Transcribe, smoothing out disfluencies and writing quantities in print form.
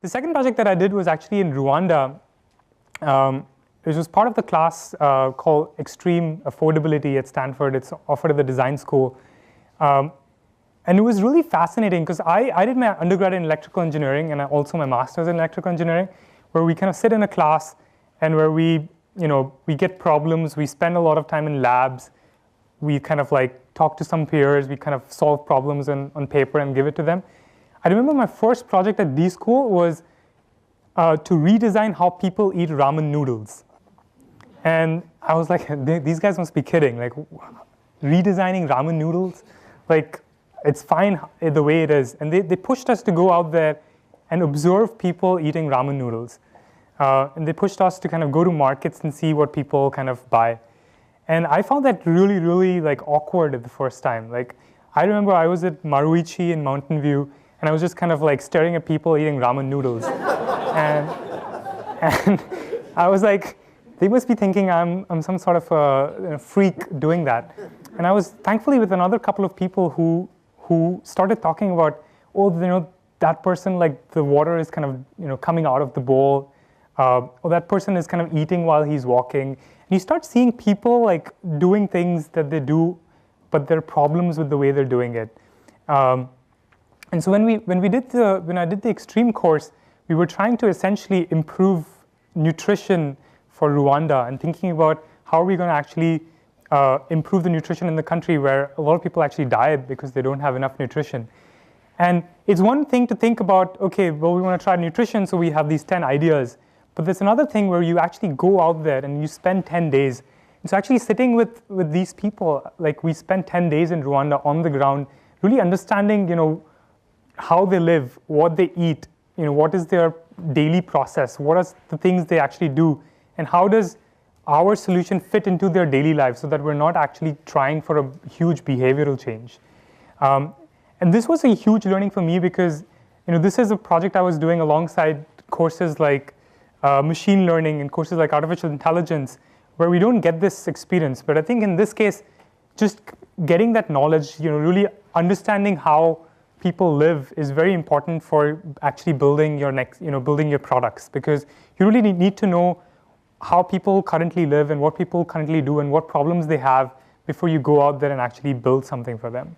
The second project that I did was actually in Rwanda. It was part of the class called Extreme Affordability at Stanford. It's offered at the design school. And it was really fascinating because I did my undergrad in electrical engineering and also my master's in electrical engineering, where we kind of sit in a class and where we get problems. We spend a lot of time in labs. We kind of like talk to some peers. We kind of solve problems on paper and give it to them. I remember my first project at D school was to redesign how people eat ramen noodles. And I was like, these guys must be kidding. Like, redesigning ramen noodles? Like, it's fine the way it is. And they pushed us to go out there and observe people eating ramen noodles. And they pushed us to kind of go to markets and see what people kind of buy. And I found that really, really like awkward at the first time. Like, I remember I was at Maruichi in Mountain View, and I was just kind of like staring at people eating ramen noodles. and I was like, they must be thinking I'm some sort of a freak doing that. And I was thankfully with another couple of people who started talking about, oh, that person, like the water is kind of coming out of the bowl, or that person is kind of eating while he's walking. And you start seeing people like doing things that they do, but there are problems with the way they're doing it. And so when I did the extreme course, we were trying to essentially improve nutrition for Rwanda and thinking about how are we going to actually improve the nutrition in the country where a lot of people actually die because they don't have enough nutrition. And it's one thing to think about, okay, well, we want to try nutrition, so we have these 10 ideas. But there's another thing where you actually go out there and you spend 10 days. And so actually sitting with these people, like we spent 10 days in Rwanda on the ground, really understanding, how they live, what they eat, what is their daily process, what are the things they actually do, and how does our solution fit into their daily lives so that we're not actually trying for a huge behavioral change. And this was a huge learning for me because this is a project I was doing alongside courses like machine learning and courses like artificial intelligence, where we don't get this experience. But I think in this case, just getting that knowledge, really understanding how people live is very important for actually building your building your products, because you really need to know how people currently live and what people currently do and what problems they have before you go out there and actually build something for them.